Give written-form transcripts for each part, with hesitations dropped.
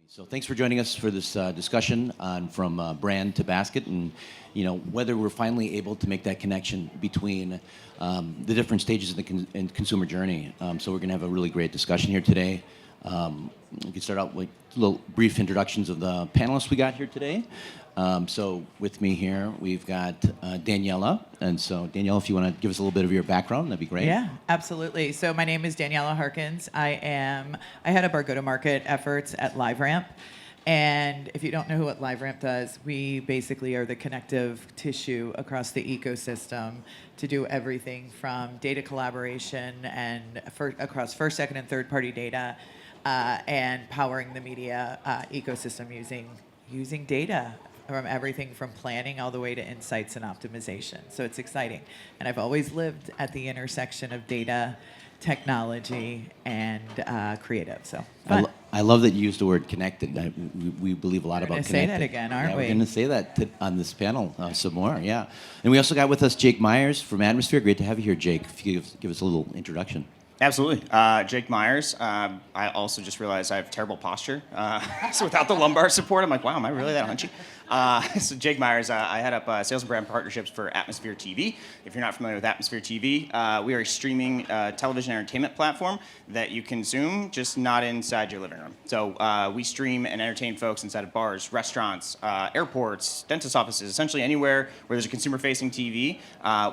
So thanks for joining us for this discussion on from brand to basket, and whether we're finally able to make that connection between the different stages of the consumer journey. So we're going to have a really great discussion here today. We can start out with little brief introductions of the panelists we got here today. So with me here, we've got Daniela. And so Daniela, if you want to give us a little bit of your background, that'd be great. Yeah, absolutely. So my name is Daniela Harkins. I head up our go-to-market efforts at LiveRamp. And if you don't know what LiveRamp does, we basically are the connective tissue across the ecosystem to do everything from data collaboration and across first, second, and third-party data, and powering the media ecosystem using data from everything from planning all the way to insights and optimization. So it's exciting. And I've always lived at the intersection of data, technology, and creative. So I love that you used the word connected. We believe a lot about connected. We're going to say that again, aren't we? We're going to say that on this panel some more, yeah. And we also got with us Jake Myers from Atmosphere. Great to have you here, Jake. If you could give us a little introduction. Absolutely. Jake Myers. I also just realized I have terrible posture. So without the lumbar support, I'm like, wow, am I really that hunchy? So Jake Myers, I head up sales and brand partnerships for Atmosphere TV. If you're not familiar with Atmosphere TV, we are a streaming television entertainment platform that you consume, just not inside your living room. So we stream and entertain folks inside of bars, restaurants, airports, dentist offices, essentially anywhere where there's a consumer-facing TV.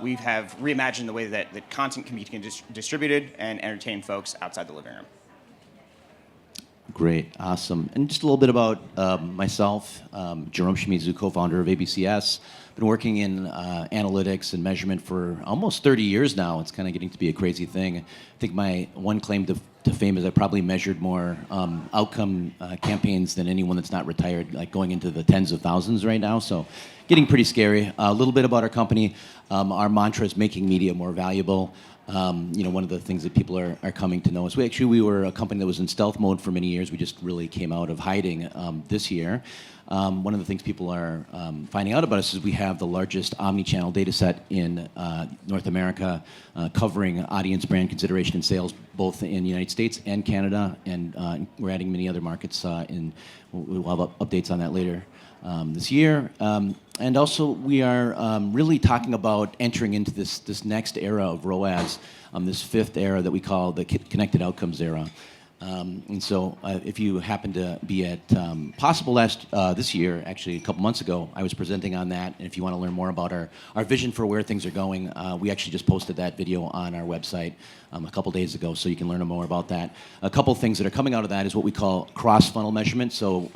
We have reimagined the way that content can be distributed and entertain folks outside the living room. Great, awesome. And just a little bit about myself, Jerome Shimizu, co-founder of ABCS. Been working in analytics and measurement for almost 30 years now. It's kind of getting to be a crazy thing. I think my one claim to fame is I probably measured more outcome campaigns than anyone that's not retired, like going into the tens of thousands right now. So getting pretty scary. A little bit about our company. Our mantra is making media more valuable. One of the things that people are coming to know is we were a company that was in stealth mode for many years. We just really came out of hiding this year. One of the things people are finding out about us is we have the largest omni-channel data set in North America, covering audience, brand consideration, and sales, both in the United States and Canada, and we're adding many other markets, and we'll have updates on that later this year. And also, we are really talking about entering into this next era of ROAS, this fifth era that we call the connected outcomes era. And so if you happen to be at Possible this year, actually a couple months ago, I was presenting on that. And if you want to learn more about our vision for where things are going, we actually just posted that video on our website a couple days ago, so you can learn more about that. A couple things that are coming out of that is what we call cross-funnel measurement. So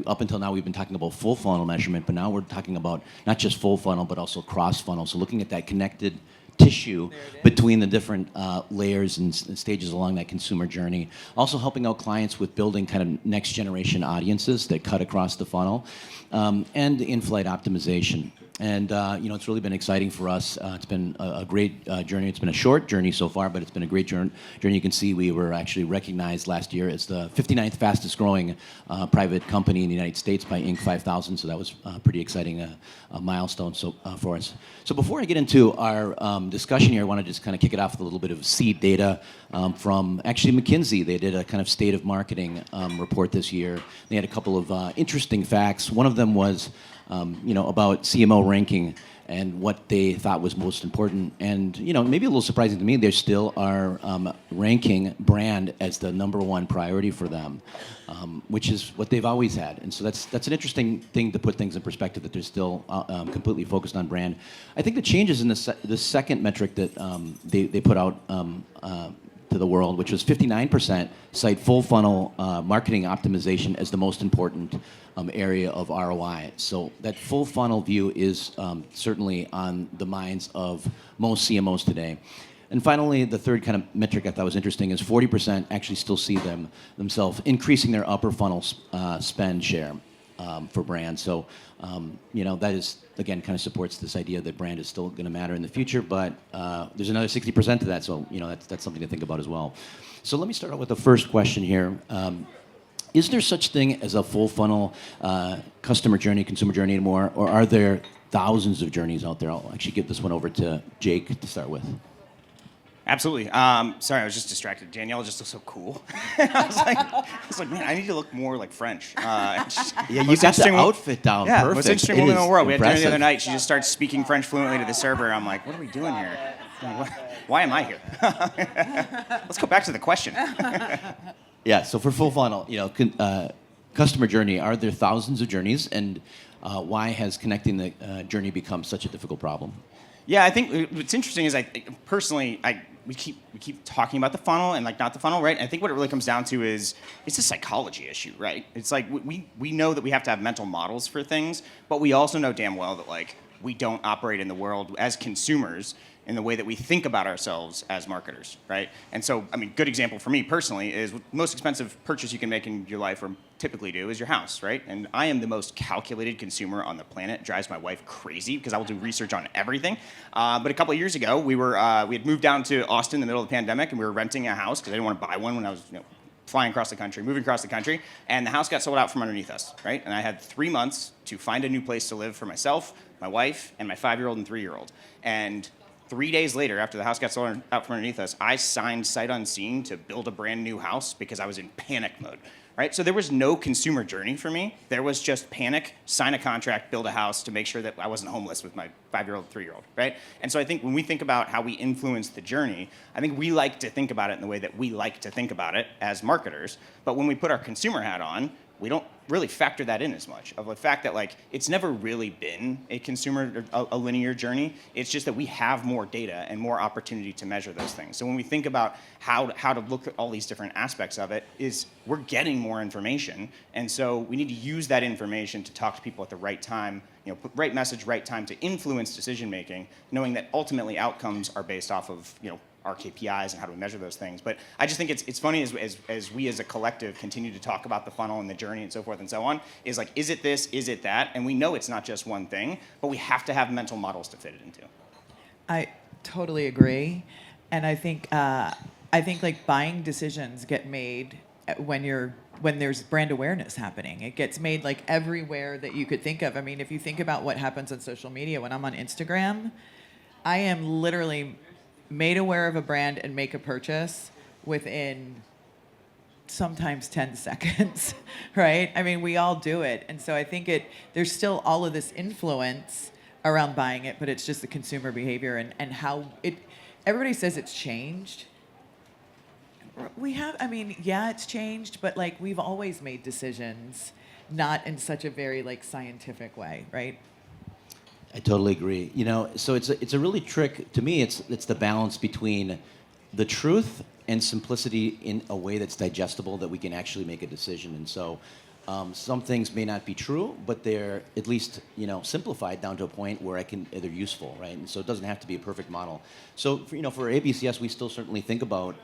up until now, we've been talking about full funnel measurement, but now we're talking about not just full funnel, but also cross-funnel. So looking at that connected tissue between the different layers and stages along that consumer journey. Also helping out clients with building kind of next generation audiences that cut across the funnel, and in-flight optimization. And it's really been exciting for us. It's been a great journey. It's been a short journey so far, but it's been a great journey. You can see we were actually recognized last year as the 59th fastest growing private company in the United States by Inc. 5000. So that was pretty exciting, a milestone for us. So before I get into our discussion here, I want to just kind of kick it off with a little bit of seed data from actually McKinsey. They did a kind of state of marketing report this year. They had a couple of interesting facts. One of them was about CMO ranking and what they thought was most important. And, maybe a little surprising to me, they still are ranking brand as the #1 priority for them, which is what they've always had. And so that's an interesting thing to put things in perspective, that they're still completely focused on brand. I think the changes in the second metric that they put out to the world, which was 59% cite full funnel marketing optimization as the most important area of ROI. So that full funnel view is certainly on the minds of most CMOs today. And finally, the third kind of metric I thought was interesting is 40% actually still see themselves increasing their upper funnel spend share for brands. So, that is, again, kind of supports this idea that brand is still going to matter in the future, but there's another 60% to that, so, that's something to think about as well. So let me start out with the first question here. Is there such thing as a full funnel customer journey, consumer journey anymore, or are there thousands of journeys out there? I'll actually give this one over to Jake to start with. Absolutely. Sorry, I was just distracted. Danielle just looks so cool. I was like, man, I need to look more like French. Yeah, you got the outfit down Yeah, perfect. most interesting It woman in is the world. We had dinner the impressive. other night. She just starts speaking French fluently to the server. I'm like, what are we doing here? Why am I here? Let's go back to the question. Yeah, so for full funnel, customer journey, are there thousands of journeys, and why has connecting the journey become such a difficult problem? Yeah, I think what's interesting is we keep talking about the funnel and like not the funnel, right? I think what it really comes down to is it's a psychology issue, right? It's like we know that we have to have mental models for things, but we also know damn well that like we don't operate in the world as consumers in the way that we think about ourselves as marketers, right? And so, I mean, good example for me personally is the most expensive purchase you can make in your life or typically do is your house, right? And I am the most calculated consumer on the planet. It drives my wife crazy because I will do research on everything. But a couple of years ago, we had moved down to Austin in the middle of the pandemic, and we were renting a house because I didn't want to buy one when I was flying across the country, moving across the country, and the house got sold out from underneath us, right? And I had 3 months to find a new place to live for myself, my wife, and my 5-year-old and 3-year-old. And 3 days later, after the house got sold out from underneath us, I signed sight unseen to build a brand new house because I was in panic mode, right? So there was no consumer journey for me. There was just panic, sign a contract, build a house to make sure that I wasn't homeless with my 5-year-old, 3-year-old, right? And so I think when we think about how we influence the journey, I think we like to think about it in the way that we like to think about it as marketers. But when we put our consumer hat on, we don't really factor that in as much of the fact that like it's never really been a consumer a linear journey. It's just that we have more data and more opportunity to measure those things. So when we think about how to look at all these different aspects of it, is we're getting more information, and so we need to use that information to talk to people at the right time, put right message, right time to influence decision making, knowing that ultimately outcomes are based off of our KPIs and how do we measure those things. But I just think it's funny as we as a collective continue to talk about the funnel and the journey and so forth and so on, is like, is it this, is it that? And we know it's not just one thing, but we have to have mental models to fit it into. I totally agree, and I think like buying decisions get made when there's brand awareness happening. It gets made like everywhere that you could think of. I mean, if you think about what happens on social media, when I'm on Instagram, I am literally made aware of a brand and make a purchase within sometimes 10 seconds, right? I mean, we all do it. And so I think there's still all of this influence around buying it, but it's just the consumer behavior and how everybody says it's changed. It's changed, but like we've always made decisions, not in such a very like scientific way, right? I totally agree. So it's a really trick to me. It's the balance between the truth and simplicity in a way that's digestible that we can actually make a decision. And so some things may not be true, but they're at least simplified down to a point where they're useful, right? And so it doesn't have to be a perfect model. So for ABCS, we still certainly think about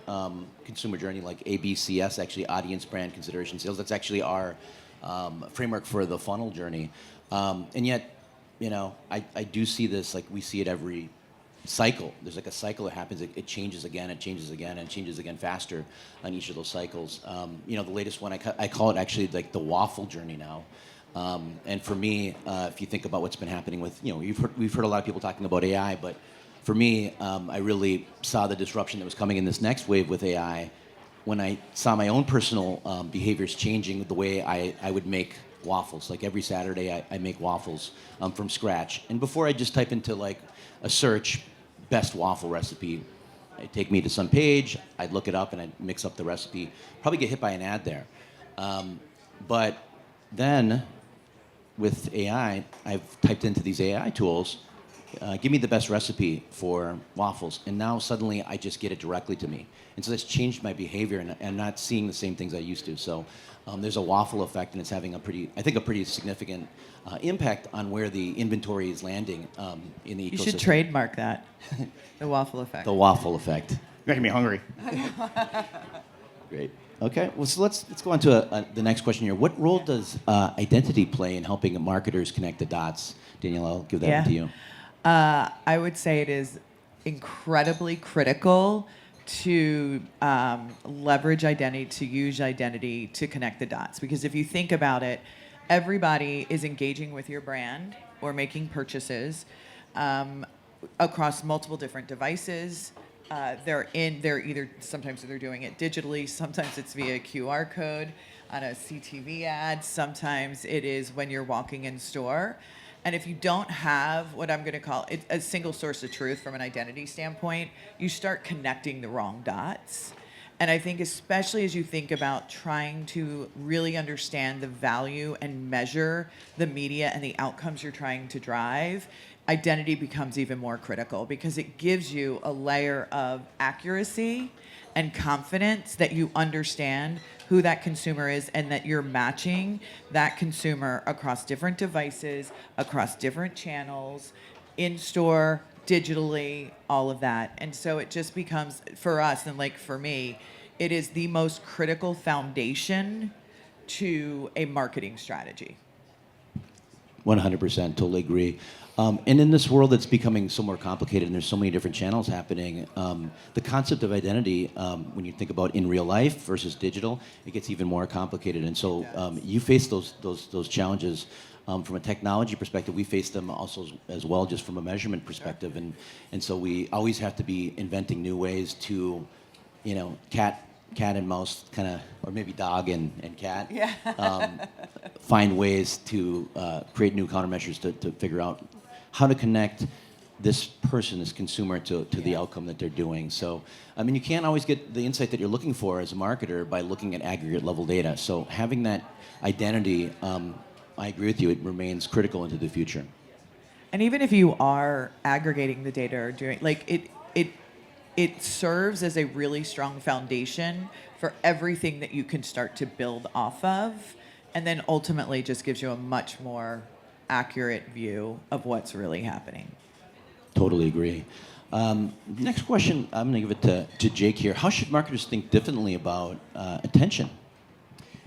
consumer journey like ABCS, actually audience brand consideration sales. That's actually our framework for the funnel journey, and yet. I do see this, like we see it every cycle. There's like a cycle that happens. It changes again, it changes again, and it changes again faster on each of those cycles. The latest one, I call it actually like the waffle journey now. And for me, if you think about what's been happening with, we've heard a lot of people talking about AI, but for me, I really saw the disruption that was coming in this next wave with AI when I saw my own personal behaviors changing the way I would make waffles. Like every Saturday, I make waffles from scratch. And before I just type into like a search, best waffle recipe, it'd take me to some page, I'd look it up and I'd mix up the recipe, probably get hit by an ad there. But then with AI, I've typed into these AI tools, give me the best recipe for waffles. And now suddenly I just get it directly to me. And so that's changed my behavior and I'm not seeing the same things I used to. So there's a waffle effect and it's having a pretty significant impact on where the inventory is landing in the ecosystem. You should trademark that, the waffle effect. The waffle effect. Making me hungry. Great. Okay, well, so let's go on to the next question here. What role does identity play in helping marketers connect the dots? Danielle, I'll give that one to you. I would say it is incredibly critical to leverage identity, to use identity to connect the dots. Because if you think about it, everybody is engaging with your brand or making purchases across multiple different devices, they're either sometimes they're doing it digitally, sometimes it's via QR code on a CTV ad, sometimes it is when you're walking in store. And if you don't have what I'm going to call it a single source of truth from an identity standpoint, you start connecting the wrong dots. And I think especially as you think about trying to really understand the value and measure the media and the outcomes you're trying to drive, identity becomes even more critical because it gives you a layer of accuracy and confidence that you understand who that consumer is and that you're matching that consumer across different devices, across different channels, in store, digitally, all of that. And so it just becomes, for us and like for me, it is the most critical foundation to a marketing strategy. 100%, totally agree. And in this world that's becoming so more complicated and there's so many different channels happening, the concept of identity, when you think about in real life versus digital, it gets even more complicated. And so you face those challenges from a technology perspective. We face them also as well, just from a measurement perspective. And so we always have to be inventing new ways to, cat and mouse kind of, or maybe dog and cat, find ways to create new countermeasures to figure out how to connect this person, this consumer, to the outcome that they're doing. So, I mean, you can't always get the insight that you're looking for as a marketer by looking at aggregate level data. So having that identity, I agree with you, it remains critical into the future. And even if you are aggregating the data or doing, like it serves as a really strong foundation for everything that you can start to build off of, and then ultimately just gives you a much more accurate view of what's really happening. Totally agree. Next question, I'm going to give it to Jake here. How should marketers think differently about attention?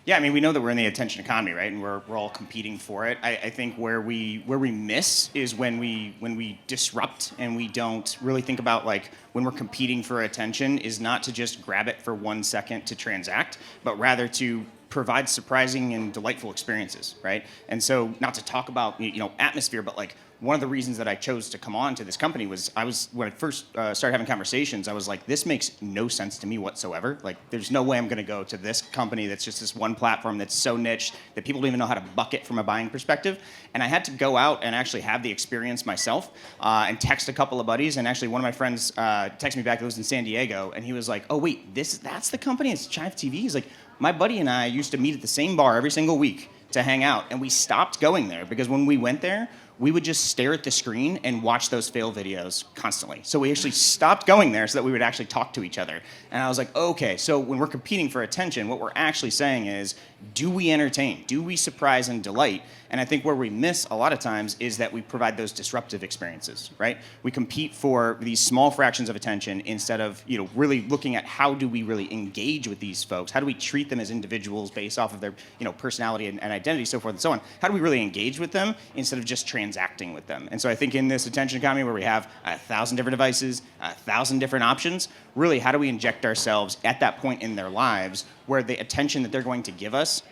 Yeah, I mean, we know that we're in the attention economy, right? And we're all competing for it. I think where we miss is when we disrupt and we don't really think about, like, when we're competing for attention is not to just grab it for 1 second to transact, but rather to provide surprising and delightful experiences, right? And so, not to talk about atmosphere, but like one of the reasons that I chose to come on to this company was when I first started having conversations, I was like, this makes no sense to me whatsoever. Like, there's no way I'm going to go to this company that's just this one platform that's so niche that people don't even know how to bucket from a buying perspective. And I had to go out and actually have the experience myself and text a couple of buddies. And actually, one of my friends texted me back that was in San Diego, and he was like, "Oh wait, that's the company? It's Chive TV." He's like, "My buddy and I used to meet at the same bar every single week to hang out, and we stopped going there because when we went there, we would just stare at the screen and watch those fail videos constantly. So we actually stopped going there so that we would actually talk to each other." And I was like, okay, so when we're competing for attention, what we're actually saying is, do we entertain? Do we surprise and delight? And I think where we miss a lot of times is that we provide those disruptive experiences, right? We compete for these small fractions of attention instead of really looking at how do we really engage with these folks? How do we treat them as individuals based off of their personality and identity, so forth and so on? How do we really engage with them instead of just transacting with them? And so I think in this attention economy where we have 1,000 different devices, 1,000 different options, really how do we inject ourselves at that point in their lives where the attention that they're going to give us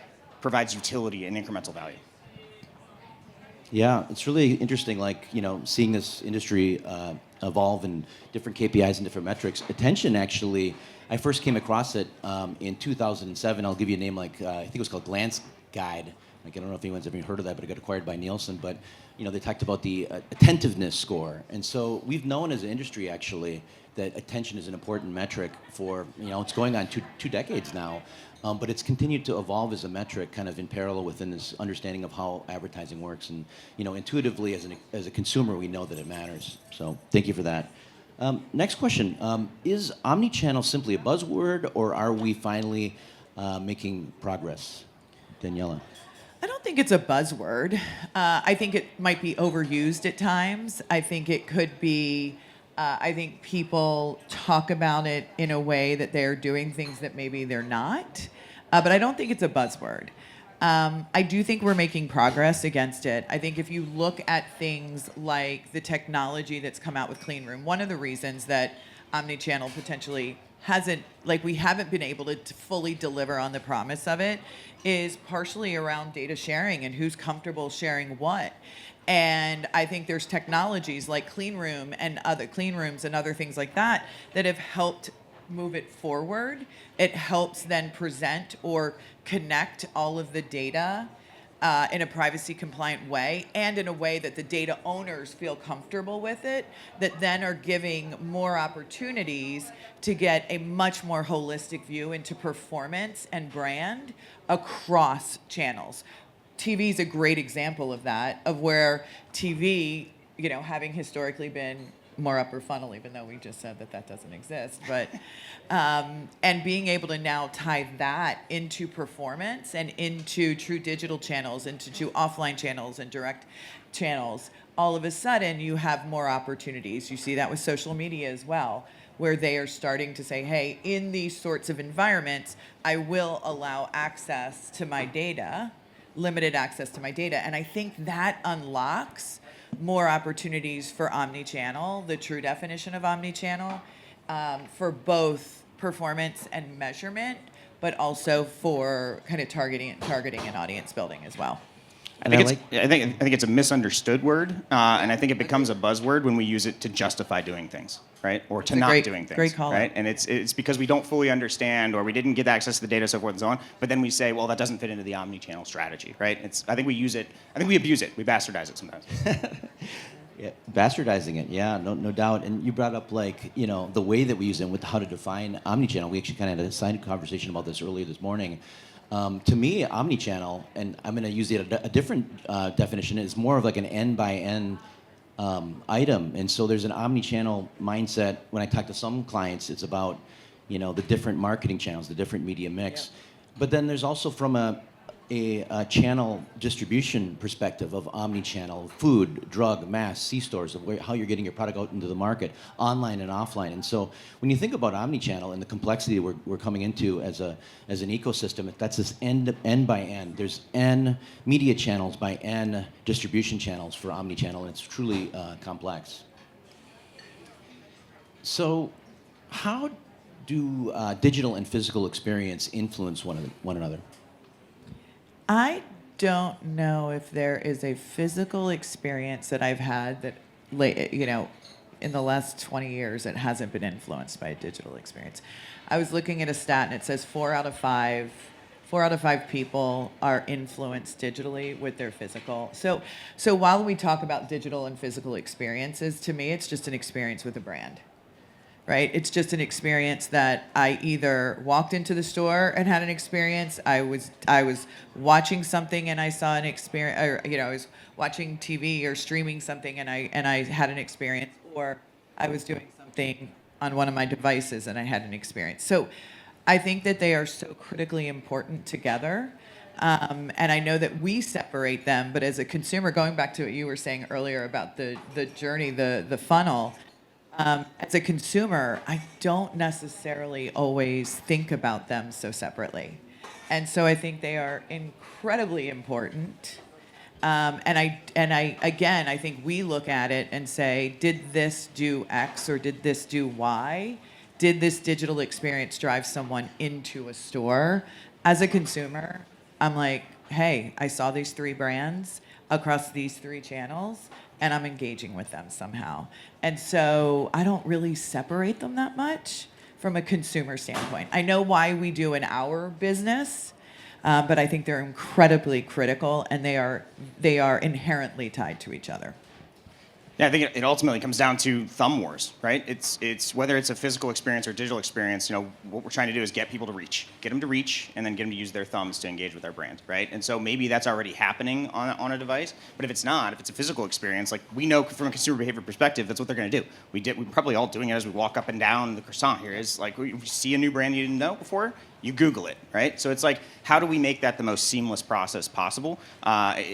provides utility and incremental value? Yeah, it's really interesting, seeing this industry evolve in different KPIs and different metrics. Attention, actually, I first came across it in 2007. I'll give you a name I think it was called Glance Guide. I don't know if anyone's ever heard of that, but it got acquired by Nielsen. But they talked about the attentiveness score, and so we've known as an industry actually that attention is an important metric for it's going on two decades now, but it's continued to evolve as a metric, kind of in parallel within this understanding of how advertising works, and intuitively as a consumer we know that it matters. So thank you for that. Next question: is omnichannel simply a buzzword, or are we finally making progress? Daniela. I don't think it's a buzzword. I think it might be overused at times. I think it could be, I think people talk about it in a way that they're doing things that maybe they're not. But I don't think it's a buzzword. I do think we're making progress against it. I think if you look at things like the technology that's come out with Clean Room, one of the reasons that omnichannel potentially we haven't been able to fully deliver on the promise of it is partially around data sharing and who's comfortable sharing what. And I think there's technologies like clean rooms and other things like that that have helped move it forward. It helps then present or connect all of the data in a privacy compliant way, and in a way that the data owners feel comfortable with it, that then are giving more opportunities to get a much more holistic view into performance and brand across channels. TV is a great example of that, of where TV, having historically been more upper funnel, even though we just said that doesn't exist, but and being able to now tie that into performance and into true digital channels, into true offline channels and direct channels, all of a sudden you have more opportunities. You see that with social media as well, where they are starting to say, hey, in these sorts of environments, I will allow access to my data, limited access to my data. And I think that unlocks more opportunities for omni-channel, the true definition of omni-channel, for both performance and measurement, but also for kind of targeting and audience building as well. I think it's a misunderstood word, and I think it becomes a buzzword when we use it to justify doing things, right? Or to not doing things, great call, right? And it's because we don't fully understand, or we didn't get access to the data, so forth and so on. But then we say, well, that doesn't fit into the omni-channel strategy, right? I think we use it. I think we abuse it. We bastardize it sometimes. Yeah, bastardizing it, yeah, no doubt. And you brought up the way that we use it and with how to define omnichannel. We actually kind of had a side conversation about this earlier this morning. To me, omnichannel, and I'm going to use a different definition, is more of like an end-by-end item. And so there's an omnichannel mindset. When I talk to some clients, it's about the different marketing channels, the different media mix. Yep. But then there's also from a channel distribution perspective of omni-channel, food, drug, mass, C-stores, of how you're getting your product out into the market, online and offline. And so when you think about omni-channel and the complexity we're coming into as an ecosystem, that's this end by end. There's N media channels by N distribution channels for omni-channel, and it's truly complex. So how do digital and physical experience influence one another? I don't know if there is a physical experience that I've had that, in the last 20 years, it hasn't been influenced by a digital experience. I was looking at a stat, and it says 4 out of 5 people are influenced digitally with their physical. So while we talk about digital and physical experiences, to me, it's just an experience with a brand. Right? It's just an experience that I either walked into the store and had an experience, I was watching something and I saw an experience, or I was watching TV or streaming something and I had an experience, or I was doing something on one of my devices and I had an experience. So I think that they are so critically important together. And I know that we separate them, but as a consumer, going back to what you were saying earlier about the journey, the funnel, as a consumer, I don't necessarily always think about them so separately. And so I think they are incredibly important. And I think we look at it and say, did this do X or did this do Y? Did this digital experience drive someone into a store? As a consumer, I'm like, hey, I saw these 3 brands across these 3 channels, and I'm engaging with them somehow. And so I don't really separate them that much from a consumer standpoint. I know why we do in our business, but I think they're incredibly critical, and they are inherently tied to each other. Yeah, I think it ultimately comes down to thumb wars, right? It's whether it's a physical experience or digital experience, what we're trying to do is get people to reach, and then get them to use their thumbs to engage with our brand, right? And so maybe that's already happening on a device, but if it's not, if it's a physical experience, like we know from a consumer behavior perspective, that's what they're going to do. We're probably all doing it as we walk up and down the croissant here. Is like we see a new brand you didn't know before, you Google it, right? So it's like, how do we make that the most seamless process possible?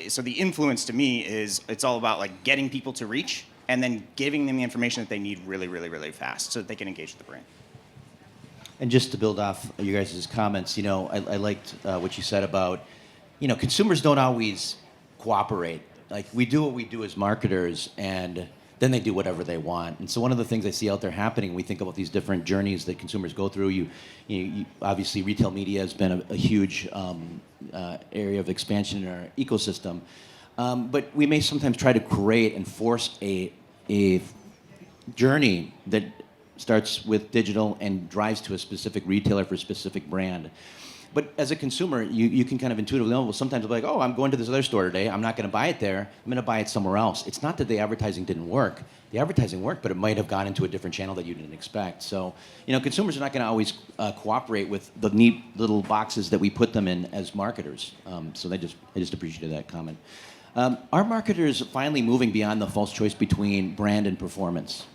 So the influence to me is it's all about like getting people to reach and then giving them the information that they need really, really, really fast so that they can engage with the brand. And just to build off you guys' comments, I liked what you said about, consumers don't always cooperate. Like we do what we do as marketers, and then they do whatever they want. And so one of the things I see out there happening, we think about these different journeys that consumers go through. You obviously retail media has been a huge area of expansion in our ecosystem. But we may sometimes try to create and force a journey that starts with digital and drives to a specific retailer for a specific brand. But as a consumer, you can kind of intuitively know, well, sometimes you'll be like, oh, I'm going to this other store today. I'm not going to buy it there. I'm going to buy it somewhere else. It's not that the advertising didn't work. The advertising worked, but it might have gone into a different channel that you didn't expect. So, consumers are not going to always cooperate with the neat little boxes that we put them in as marketers. So I just appreciated that comment. Are marketers finally moving beyond the false choice between brand and performance?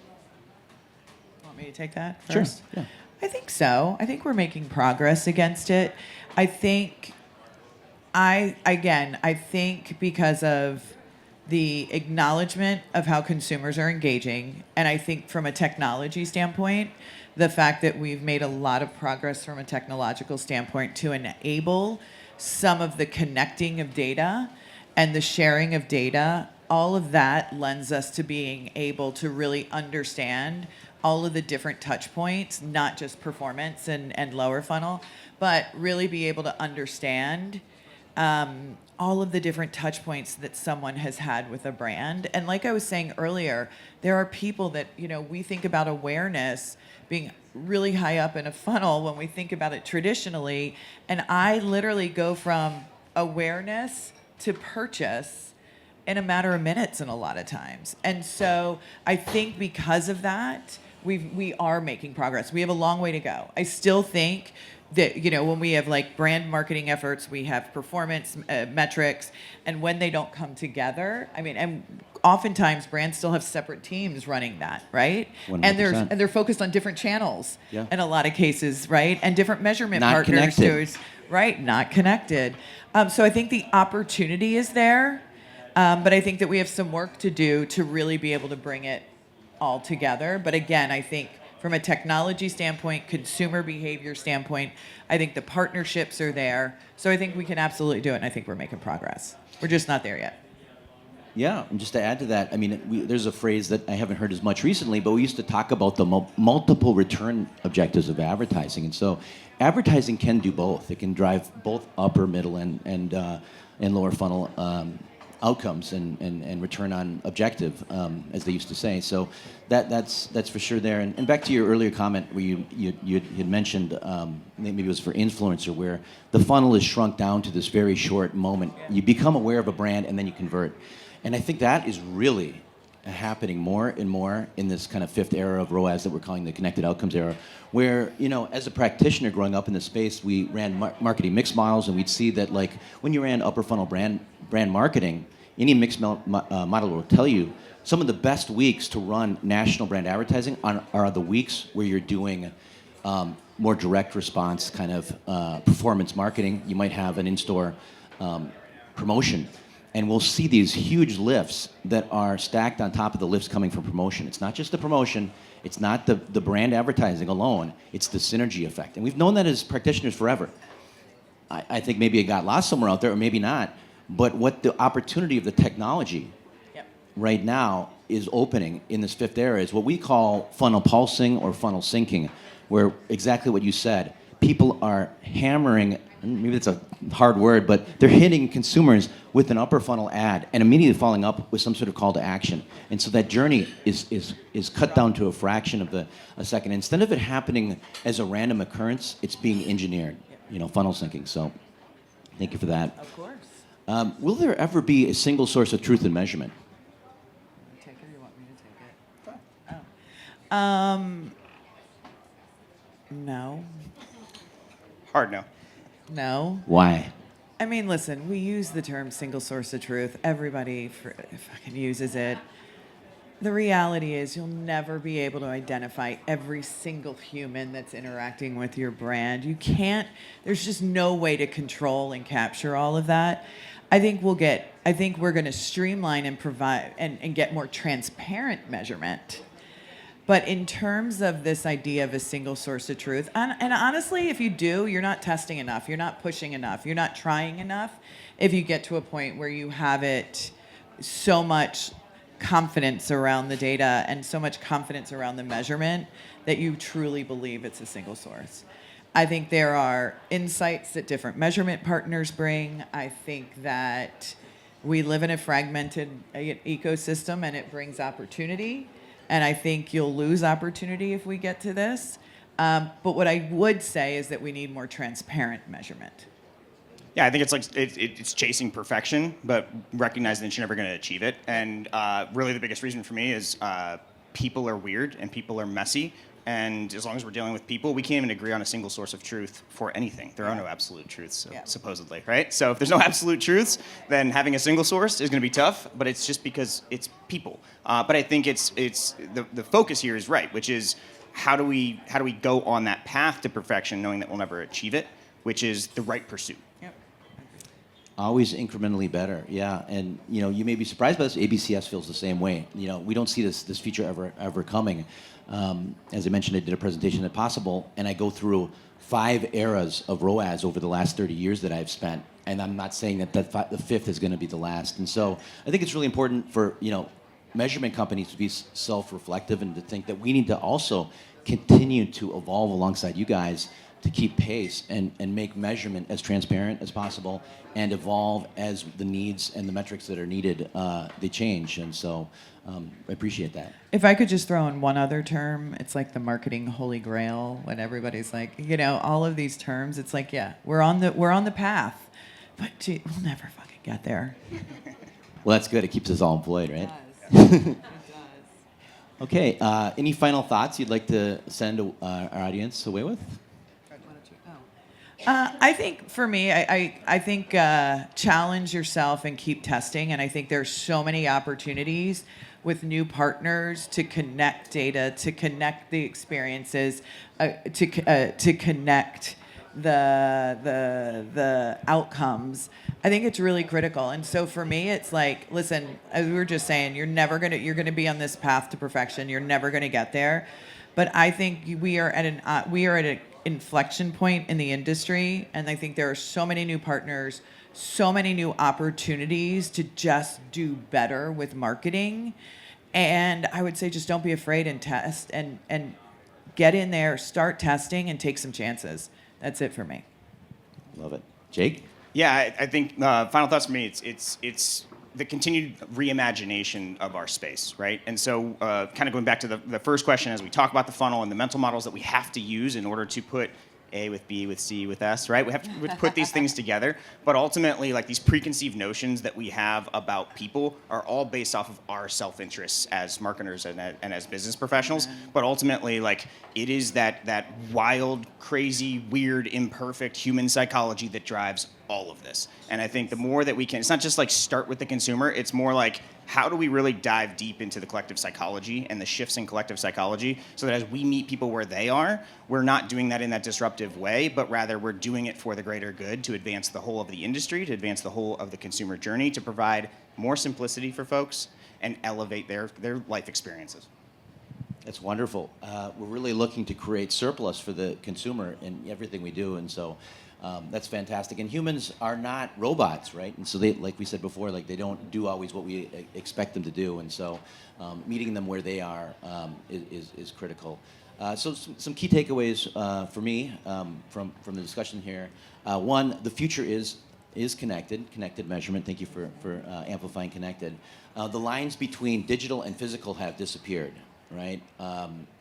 Want me to take that Sure. first? Yeah. I think so. I think we're making progress against it. I think because of the acknowledgement of how consumers are engaging, and I think from a technology standpoint, the fact that we've made a lot of progress from a technological standpoint to enable some of the connecting of data and the sharing of data, all of that lends us to being able to really understand all of the different touch points, not just performance and lower funnel, but really be able to understand all of the different touch points that someone has had with a brand. And like I was saying earlier, there are people that, we think about awareness being really high up in a funnel when we think about it traditionally. And I literally go from awareness to purchase in a matter of minutes and a lot of times. And so I think because of that, we are making progress. We have a long way to go. I still think that, when we have like brand marketing efforts, we have performance metrics, and when they don't come together, and oftentimes brands still have separate teams running that, right? 100%. And they're focused on different channels Yeah. in a lot of cases, right? And different measurement Not partners connected. right? Not connected. So I think the opportunity is there, but I think that we have some work to do to really be able to bring it all together. But again, I think from a technology standpoint, consumer behavior standpoint, I think the partnerships are there. So I think we can absolutely do it, and I think we're making progress. We're just not there yet. Yeah, and just to add to that, there's a phrase that I haven't heard as much recently, but we used to talk about the multiple return objectives of advertising. And so advertising can do both. It can drive both upper, middle, and lower funnel outcomes and return on objective, as they used to say. So that's for sure there. And back to your earlier comment where you had mentioned, maybe it was for influencer, where the funnel is shrunk down to this very short moment. You become aware of a brand and then you convert. And I think that is really happening more and more in this kind of fifth era of ROAS that we're calling the connected outcomes era, where, as a practitioner growing up in the space, we ran marketing mix models, and we'd see that, like, when you ran upper funnel brand marketing, any mix model will tell you some of the best weeks to run national brand advertising are the weeks where you're doing more direct response kind of performance marketing. You might have an in-store promotion. And we'll see these huge lifts that are stacked on top of the lifts coming from promotion. It's not just the promotion. It's not the brand advertising alone. It's the synergy effect. And we've known that as practitioners forever. I think maybe it got lost somewhere out there, or maybe not. But what the opportunity of the technology right now is opening in this fifth era is what we call funnel pulsing or funnel syncing, where exactly what you said. People are hammering, maybe it's a hard word, but they're hitting consumers with an upper funnel ad and immediately following up with some sort of call to action. And so that journey is cut down to a fraction of a second. Instead of it happening as a random occurrence, it's being engineered, funnel syncing. So thank you for that. Of course. Will there ever be a single source of truth in measurement? Take it, or you want me to take it? Oh. No. Hard no. No. Why? Listen, we use the term single source of truth. Everybody fucking uses it. The reality is you'll never be able to identify every single human that's interacting with your brand. You can't, there's just no way to control and capture all of that. I think we're going to streamline and provide and get more transparent measurement. But in terms of this idea of a single source of truth, and honestly, if you do, you're not testing enough, you're not pushing enough, you're not trying enough. If you get to a point where you have it so much confidence around the data and so much confidence around the measurement that you truly believe it's a single source. I think there are insights that different measurement partners bring. I think that We live in a fragmented ecosystem, and it brings opportunity. And I think you'll lose opportunity if we get to this. But what I would say is that we need more transparent measurement. Yeah, I think it's like it's chasing perfection, but recognizing that you're never going to achieve it. And really, the biggest reason for me is people are weird and people are messy. And as long as we're dealing with people, we can't even agree on a single source of truth for anything. There are no absolute truths, supposedly, right? So if there's no absolute truths, then having a single source is going to be tough. But it's just because it's people. But I think it's the focus here is right, which is how do we go on that path to perfection, knowing that we'll never achieve it, which is the right pursuit. Yep. Always incrementally better, yeah. And you may be surprised by this. ABCS feels the same way. We don't see this feature ever coming. As I mentioned, I did a presentation at Possible, and I go through 5 eras of ROAS over the last 30 years that I've spent. And I'm not saying that the 5th is going to be the last. And so I think it's really important for measurement companies to be self-reflective and to think that we need to also continue to evolve alongside you guys to keep pace and make measurement as transparent as possible and evolve as the needs and the metrics that are needed, they change. And so I appreciate that. If I could just throw in one other term, it's like the marketing holy grail when everybody's like, all of these terms, it's like, yeah, we're on the path, but gee, we'll never fucking get there. Well, that's good. It keeps us all employed, right? It does. It does. Okay. Any final thoughts you'd like to send our audience away with? I think for me, I think challenge yourself and keep testing. And I think there's so many opportunities with new partners to connect data, to connect the experiences, to connect the outcomes. I think it's really critical. And so for me, it's like, listen, as we were just saying, you're gonna be on this path to perfection. You're never gonna get there. But I think we are at an inflection point in the industry, and I think there are so many new partners, so many new opportunities to just do better with marketing. And I would say just don't be afraid and test and get in there, start testing, and take some chances. That's it for me. Love it. Jake? Yeah, I think final thoughts for me. It's the continued reimagination of our space, right? And so kind of going back to the first question as we talk about the funnel and the mental models that we have to use in order to put A with B with C with S, right? We have to put these things together. But ultimately, like these preconceived notions that we have about people are all based off of our self-interests as marketers and as business professionals. But ultimately, like it is that wild, crazy, weird, imperfect human psychology that drives all of this. And I think the more that we can, it's not just like start with the consumer, it's more like how do we really dive deep into the collective psychology and the shifts in collective psychology so that as we meet people where they are, we're not doing that in that disruptive way, but rather we're doing it for the greater good to advance the whole of the industry, to advance the whole of the consumer journey, to provide more simplicity for folks and elevate their life experiences. That's wonderful. We're really looking to create surplus for the consumer in everything we do, and so that's fantastic. And humans are not robots, right? And so they, like we said before, like they don't do always what we expect them to do, and so meeting them where they are is critical. So some key takeaways for me from the discussion here. One, the future is connected measurement. Thank you for amplifying connected. The lines between digital and physical have disappeared, right?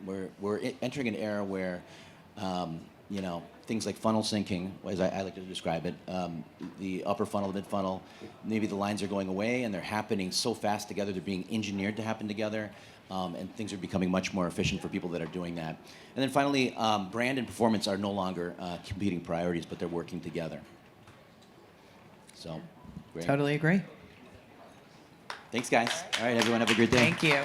We're entering an era where things like funnel syncing, as I like to describe it, the upper funnel, the mid funnel, maybe the lines are going away and they're happening so fast together, they're being engineered to happen together, and things are becoming much more efficient for people that are doing that. And then finally, brand and performance are no longer competing priorities, but they're working together. So, great. Totally agree. Thanks, guys. All right, everyone, have a great day. Thank you.